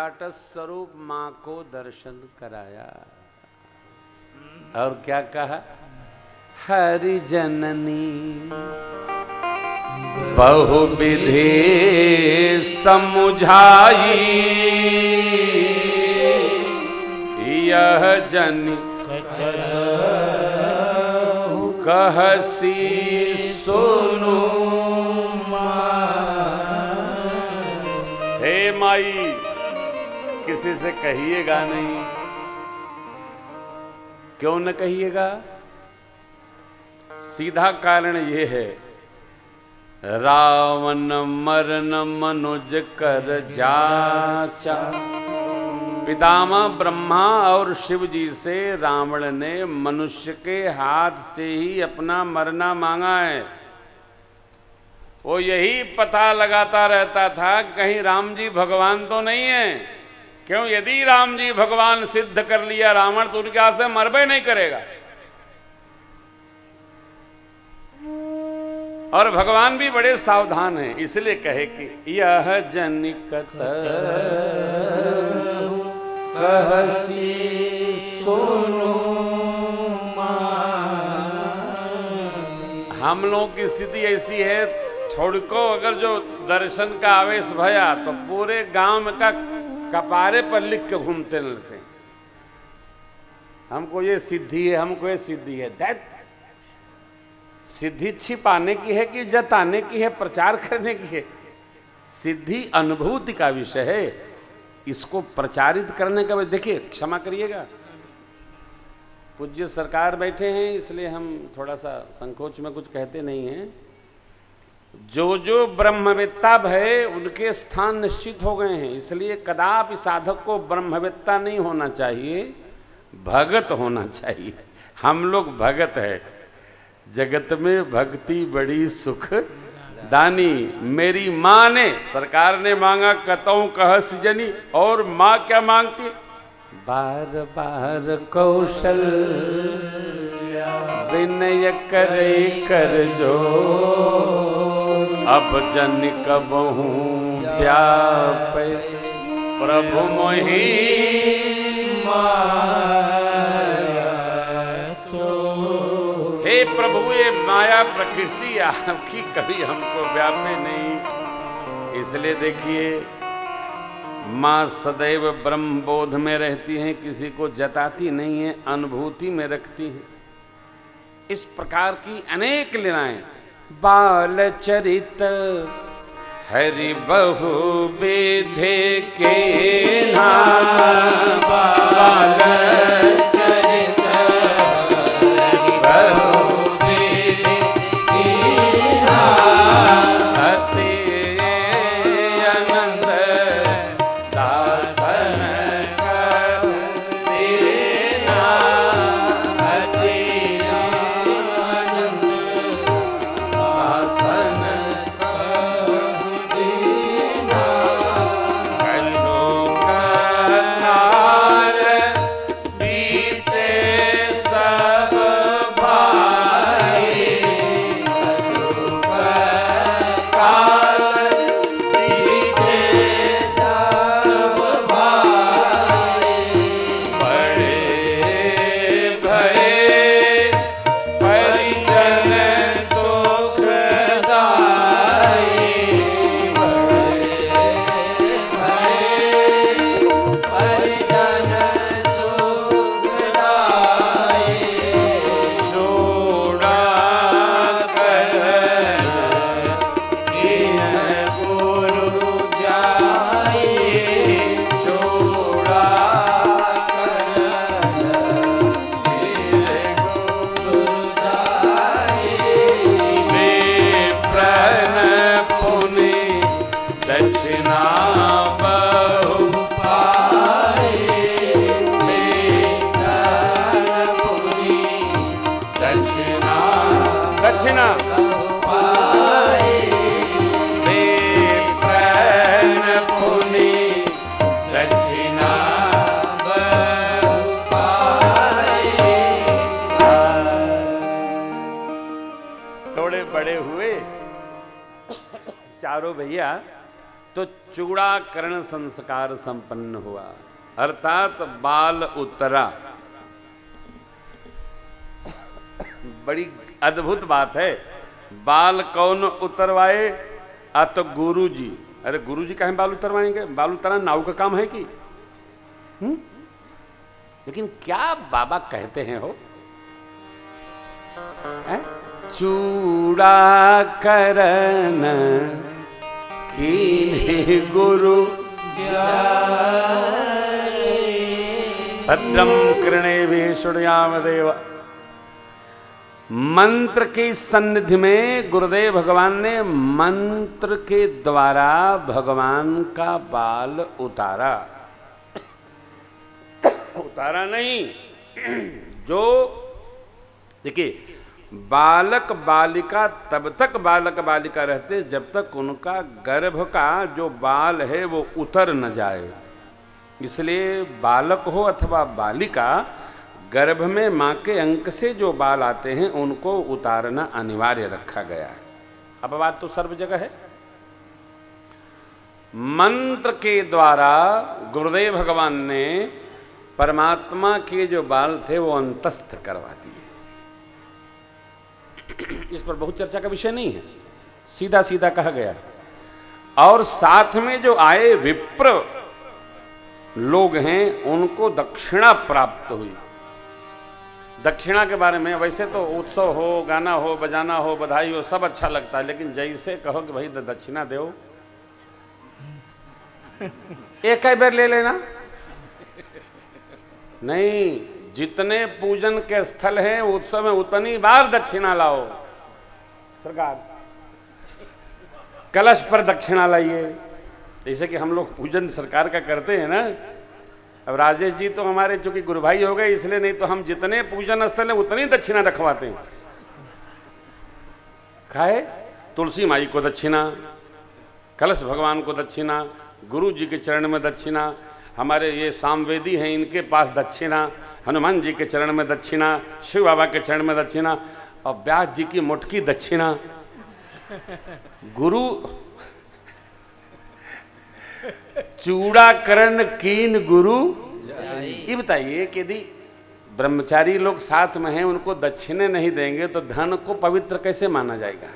विराट स्वरूप मां को दर्शन कराया और क्या कहा, हरि जननी बहुविधि समुझाई, यह जन कहसी सुनु। हे माई, किसी से कहिएगा नहीं। क्यों न कहिएगा? सीधा कारण ये है, रावण मरन मनुज कर जाचा। पितामह ब्रह्मा और शिव जी से रावण ने मनुष्य के हाथ से ही अपना मरना मांगा है। वो यही पता लगाता रहता था कि कहीं राम जी भगवान तो नहीं है। क्यों? यदि राम जी भगवान सिद्ध कर लिया रावण, तो उनके हाथ से मरबे नहीं करेगा। और भगवान भी बड़े सावधान हैं, इसलिए कहे कि यह जनिकत कहसी सुनु। हम लोगों की स्थिति ऐसी है, छोड़को अगर जो दर्शन का आवेश भया तो पूरे गांव का कपारे पर लिख के घूमते रहते हैं, हमको ये सिद्धि है, हमको ये सिद्धि है। दैट सिद्धि छिपाने की है कि जताने की है, प्रचार करने की है? सिद्धि अनुभूति का विषय है, इसको प्रचारित करने का। देखिए, क्षमा करिएगा, पूज्य सरकार बैठे हैं, इसलिए हम थोड़ा सा संकोच में कुछ कहते नहीं हैं। जो जो ब्रह्मवेत्ता भय उनके स्थान निश्चित हो गए हैं, इसलिए कदापि साधक को ब्रह्मवेत्ता नहीं होना चाहिए, भगत होना चाहिए। हम लोग भगत है। जगत में भक्ति बड़ी सुख दानी। मेरी माँ ने, सरकार ने मांगा कतौ कहस जनी, और माँ क्या मांगती? बार बार कौशल विनय करे कर जो, अब जन कबहू व्याप प्रभु मोहि माया तो। हे प्रभु, ये माया प्रकृति आपकी कभी हमको व्यापे नहीं। इसलिए देखिए, माँ सदैव ब्रह्म बोध में रहती हैं, किसी को जताती नहीं है, अनुभूति में रखती हैं। इस प्रकार की अनेक लीलाएं। बाल चरित हरि बहु विधि के नाम, बाल चरित हरि बहु विधि के नाम, अति आनंद दासन कर देना, अति आनंद दासन कर देना। कछु काल बीते सब भाई, कछु काल बीते सब भाई, बड़े भये परिजन सुखदाई, बड़े भये परिजन सुखदाई, जोड़ा कर इन्ह गुरु जाई, जोड़ा कर इन्ह गुरु जाई। वे प्रण पुनि दक्षिणा बहु पाई, वे प्रण पुनि दक्षिणा बहु पाई, वे प्रण पुनि दक्षिणा बहु पाई। थोड़े बड़े हुए चारों भैया, तो चूड़ाकरण संस्कार संपन्न हुआ, अर्थात बाल उतरा। बड़ी अद्भुत बात है। बाल कौन उतरवाए? तो गुरु जी। अरे गुरु जी कहें बाल उतरवाएंगे? बाल उतरना नाव का काम है कि? लेकिन क्या बाबा कहते हैं हो? चूड़ाकरण की गुरु भद्रम कृणेभिः शृणुयामदेव। मंत्र की सन्निधि में गुरुदेव भगवान ने मंत्र के द्वारा भगवान का बाल उतारा। उतारा नहीं, जो देखिए, बालक बालिका तब तक बालक बालिका रहते जब तक उनका गर्भ का जो बाल है वो उतर न जाए। इसलिए बालक हो अथवा बालिका, गर्भ में माँ के अंक से जो बाल आते हैं उनको उतारना अनिवार्य रखा गया है। अब बात तो सर्व जगह है। मंत्र के द्वारा गुरुदेव भगवान ने परमात्मा के जो बाल थे वो अंतस्थ करवा दिए। इस पर बहुत चर्चा का विषय नहीं है, सीधा सीधा कहा गया। और साथ में जो आए विप्र लोग हैं उनको दक्षिणा प्राप्त हुई। दक्षिणा के बारे में वैसे तो उत्सव हो, गाना हो, बजाना हो, बधाई हो, सब अच्छा लगता है, लेकिन जैसे कहो कि भाई दक्षिणा दो, एक ही बार ले लेना नहीं। जितने पूजन के स्थल हैं उत्सव में उतनी बार दक्षिणा लाओ। सरकार कलश पर दक्षिणा लाइए, जैसे कि हम लोग पूजन सरकार का करते हैं ना। अब राजेश जी तो हमारे चूंकि गुरु भाई हो गए इसलिए, नहीं तो हम जितने पूजन स्थल हैं उतनी दक्षिणा रखवाते हैं। खाए तुलसी माई को दक्षिणा, कलश भगवान को दक्षिणा, गुरु जी के चरण में दक्षिणा, हमारे ये सामवेदी हैं इनके पास दक्षिणा, हनुमान जी के चरण में दक्षिणा, शिव बाबा के चरण में दक्षिणा, और व्यास जी की मुटकी दक्षिणा। गुरु चूड़ाकरण कीन गुरु। ये बताइए कि यदि ब्रह्मचारी लोग साथ में हैं उनको दक्षिणे नहीं देंगे तो धन को पवित्र कैसे माना जाएगा?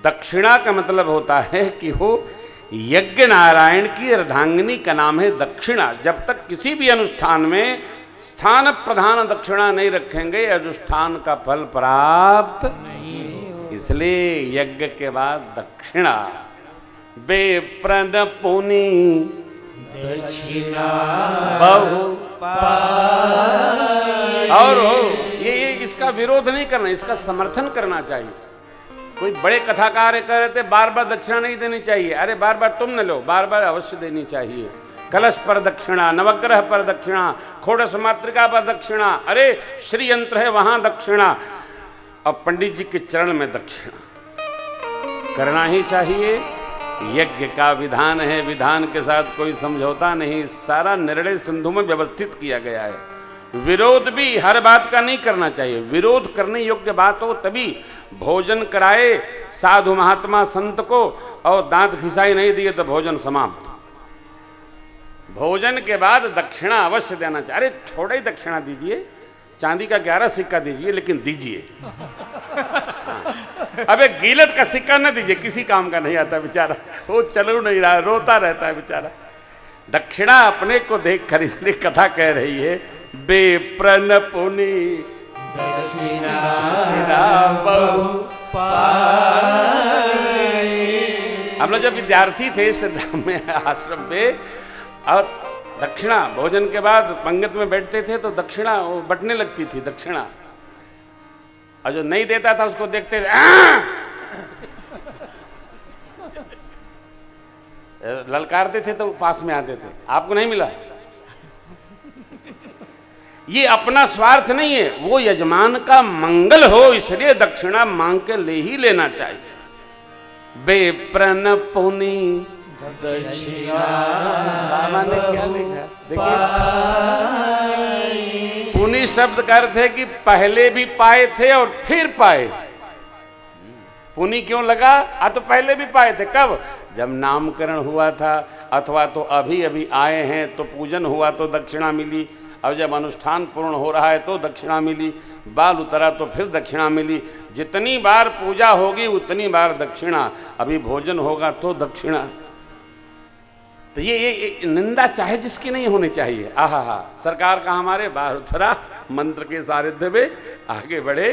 दक्षिणा का मतलब होता है कि हो यज्ञ नारायण की अर्धांगिनी का नाम है दक्षिणा। जब तक किसी भी अनुष्ठान में स्थान प्रधान दक्षिणा नहीं रखेंगे अनुष्ठान का फल प्राप्त नहीं। इसलिए यज्ञ के बाद दक्षिणा। बेप्रन पुनि दक्षिणा बहु और ये इसका विरोध नहीं करना, इसका समर्थन करना चाहिए। कोई बड़े कथाकार कह रहे थे बार बार दक्षिणा नहीं देनी चाहिए। अरे बार बार तुम न लो, बार बार अवश्य देनी चाहिए। कलश पर दक्षिणा, नवग्रह पर दक्षिणा, खोड़स मातृका पर दक्षिणा, अरे श्री यंत्र है वहां दक्षिणा, और पंडित जी के चरण में दक्षिणा करना ही चाहिए। यज्ञ का विधान है, विधान के साथ कोई समझौता नहीं। सारा निर्णय सिंधु में व्यवस्थित किया गया है। विरोध भी हर बात का नहीं करना चाहिए। विरोध करने योग्य बात हो तभी भोजन कराए साधु महात्मा संत को, और दांत खिसाई नहीं दिए तो भोजन समाप्त। भोजन के बाद दक्षिणा अवश्य देना चाहिए। अरे थोड़ा ही दक्षिणा दीजिए, चांदी का 11 सिक्का दीजिए, लेकिन दीजिए। अबे गीलत का सिक्का न दीजिए, किसी काम का नहीं आता बेचारा, वो चल नहीं रहा, रोता रहता है बेचारा। दक्षिणा अपने को देखकर इसलिए कथा कह रही है, बेप्रन पुनि दक्षिणा बहु पाए। हम लोग जब विद्यार्थी थे सिद्धाम में आश्रम में, और दक्षिणा भोजन के बाद पंगत में बैठते थे तो दक्षिणा बटने लगती थी दक्षिणा, और जो नहीं देता था उसको देखते थे ललकारते थे तो पास में आते थे। आपको नहीं मिला? ये अपना स्वार्थ नहीं है, वो यजमान का मंगल हो इसलिए दक्षिणा मांग के ले ही लेना चाहिए। बेप्रन पुनि दक्षिणा, ने क्या लिखा देखिए, पुनि शब्द का अर्थ है कि पहले भी पाए थे और फिर पाए। पुण्य क्यों लगा? तो पहले भी पाए थे। कब? जब नामकरण हुआ था, अथवा तो अभी अभी आए हैं तो पूजन हुआ तो दक्षिणा मिली, अब जब अनुष्ठान पूर्ण हो रहा है तो दक्षिणा मिली, बाल उतरा तो फिर दक्षिणा मिली। जितनी बार पूजा होगी उतनी बार दक्षिणा, अभी भोजन होगा तो दक्षिणा। तो ये निंदा चाहे जिसकी नहीं होनी चाहिए। आहा हा, सरकार का हमारे बाल उतरा मंत्र के सानिध्य में आगे बढ़े।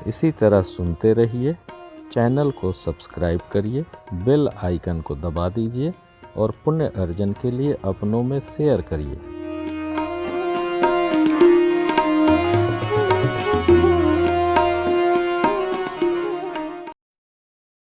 इसी तरह सुनते रहिए, चैनल को सब्सक्राइब करिए, बेल आइकन को दबा दीजिए और पुण्य अर्जन के लिए अपनों में शेयर करिए।